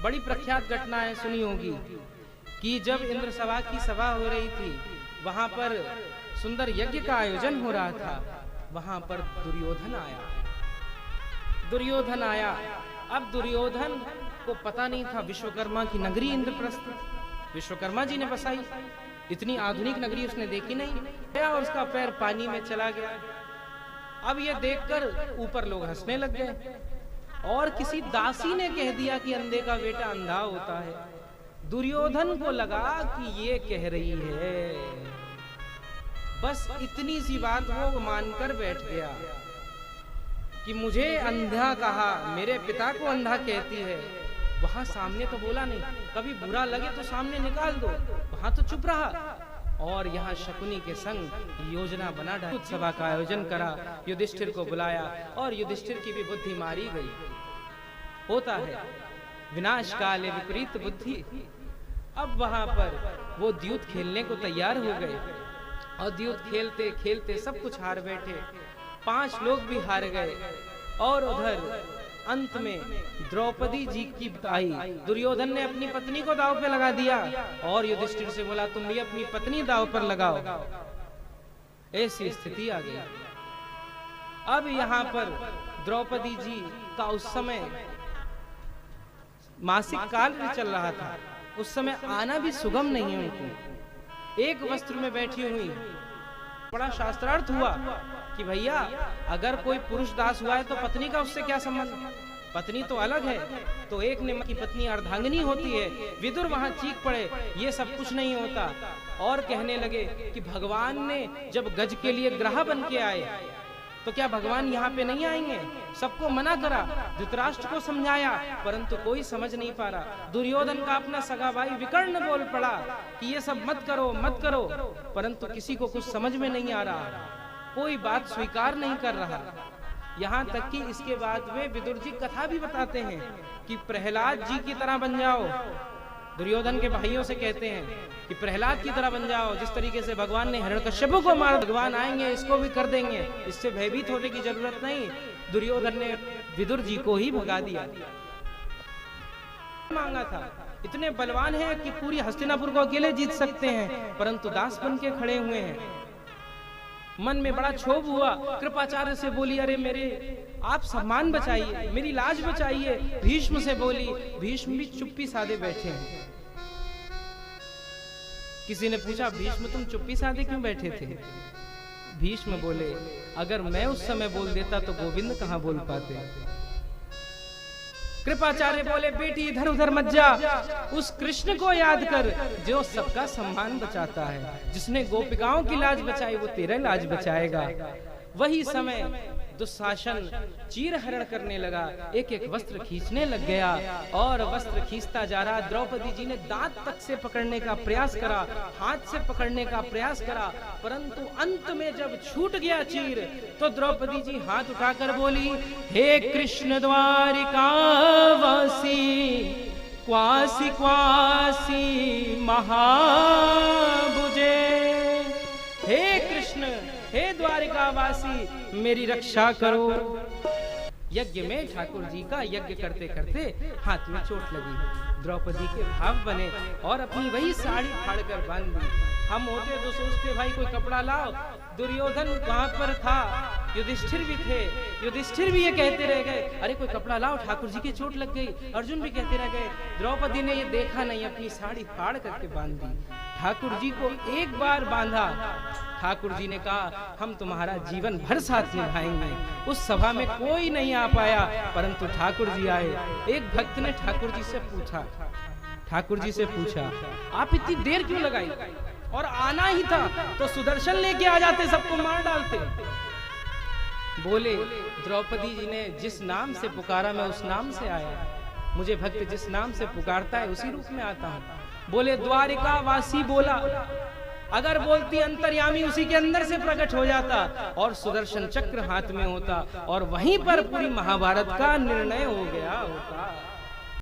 बड़ी प्रख्यात घटनाएं सुनी होगी कि जब इंद्र सभा की सभा हो रही थी, वहां पर सुंदर यज्ञ का आयोजन हो रहा था। वहां पर दुर्योधन आया। अब दुर्योधन को पता नहीं था विश्वकर्मा की नगरी इंद्रप्रस्थ विश्वकर्मा जी ने बसाई, इतनी आधुनिक नगरी उसने देखी नहीं, और उसका पैर पानी में चला गया। अब ये देखकर ऊपर लोग हंसने लग गए, और किसी दासी ने कह दिया कि अंधे का बेटा अंधा होता है। दुर्योधन को लगा कि ये कह रही है, बस इतनी सी बात वो मानकर बैठ गया कि मुझे अंधा कहा, मेरे पिता को अंधा कहती है। वहां सामने तो बोला नहीं, कभी बुरा लगे तो सामने निकाल दो, वहां तो चुप रहा। और यहाँ शकुनी के संग योजना बना डाली, सभा का आयोजन करा, युधिष्ठिर को बुलाया और युधिष्ठिर की भी बुद्धि मारी गई। होता है विनाश काले विपरीत बुद्धि। अब वहां पर वो द्यूत खेलने को तैयार हो गए, और द्यूत खेलते खेलते सब कुछ हार बैठे, 5 लोग भी हार गए। और उधर अंत में द्रौपदी जी की आई। दुर्योधन ने अपनी पत्नी को दांव पे लगा दिया, और युधिष्ठिर से बोला तुम भी अपनी पत्नी दांव पर लगाओ। ऐसी स्थिति आ गई। अब यहाँ पर द्रौपदी जी का उस समय मासिक काल चल रहा था, उस समय आना भी सुगम नहीं उनको। एक वस्त्र में बैठी हुई, बड़ा शास्त्रार्थ हुआ कि भैया अगर कोई पुरुष दास हुआ है तो पत्नी का उससे क्या संबंध, पत्नी तो अलग है। तो एक ने की पत्नी अर्धांगिनी होती है। विदुर वहां चीख पड़े, ये सब कुछ नहीं होता, और कहने लगे कि भगवान ने जब गज के लिए ग्रह बन के आए तो क्या भगवान यहाँ पे नहीं आएंगे? सबको मना करा, धृतराष्ट्र को समझाया, परंतु कोई समझ नहीं पा रहा। दुर्योधन का अपना सगा भाई विकर्ण बोल पड़ा कि ये सब मत करो मत करो, परंतु किसी को कुछ समझ में नहीं आ रहा, कोई बात स्वीकार नहीं कर रहा। यहाँ तक कि इसके बाद में विदुर जी कथा भी बताते हैं कि प्रहलाद जी की तरह बन जाओ। दुर्योधन के भाइयों से कहते हैं कि प्रहलाद की तरह बन जाओ, जिस तरीके से भगवान ने हिरण्यकश्यप को मारा, भगवान आएंगे इसको भी कर देंगे, इससे भयभीत होने की जरूरत नहीं। दुर्योधन ने विदुर जी को ही भगा दिया। मांगा था, इतने बलवान हैं कि पूरी हस्तिनापुर को अकेले जीत सकते हैं, परंतु दास बन के खड़े हुए हैं। मन में बड़ा क्षोभ हुआ, कृपाचार्य से बोली अरे मेरे आप सम्मान बचाइए, मेरी लाज बचाइए। भीष्म से बोली, भीष्म भी चुप्पी साधे बैठे हैं। किसी ने पूछा भीष्म तुम चुप्पी साधे क्यों बैठे थे? भीष्म बोले अगर मैं उस समय बोल देता तो गोविंद कहां बोल पाते। कृपाचार्य बोले बेटी इधर उधर मत जा, उस कृष्ण को याद कर जो सबका सम्मान बचाता है, जिसने गोपिकाओं की लाज बचाई वो तेरा लाज बचाएगा। वही समय दुशासन चीर हरण करने लगा, एक एक वस्त्र खींचने लग गया, और वस्त्र खींचता जा रहा। द्रौपदी जी ने दांत तक से पकड़ने का प्रयास करा, हाथ से पकड़ने का प्रयास करा, परंतु अंत में जब छूट गया चीर तो द्रौपदी जी हाथ उठाकर बोली हे कृष्ण द्वारिकावासी क्वासी क्वासी महाभुजे। हे कृष्ण, हे द्वारिकावासी मेरी रक्षा करो। यज्ञ में ठाकुर जी का यज्ञ करते करते हाथ में चोट लगी, द्रौपदी के भाव बने और अपनी वही साड़ी फाड़कर बांध दी। हम होते तो सोचते भाई कोई कपड़ा लाओ। दुर्योधन वहां पर था, युधिष्ठिर भी थे, युधिष्ठिर भी ये कहते रह गए अरे कोई कपड़ा लाओ ठाकुर जी की चोट लग गई। अर्जुन भी कहते रह गए। द्रौपदी ने ये देखा नहीं, अपनी साड़ी फाड़ करके बांध दी। ठाकुर जी को एक बार बांधा, ठाकुर जी ने कहा हम तुम्हारा जीवन भर साथ निभाएंगे। उस सभा में कोई नहीं आ पाया, परंतु ठाकुर जी आए। एक भक्त ने ठाकुर जी से पूछा आप इतनी देर क्यों लगाई, और आना ही था तो सुदर्शन लेके आ जाते, सबको मार डालते। बोले द्रौपदी जी ने जिस नाम से पुकारा मैं उस नाम से आया, मुझे भक्त जिस नाम से पुकारता है उसी रूप में आता हूँ। बोले द्वारिका वासी बोला, अगर बोलती अंतर्यामी उसी के अंदर से प्रकट हो जाता और सुदर्शन चक्र हाथ में होता और वहीं पर पूरी महाभारत का निर्णय हो गया होता।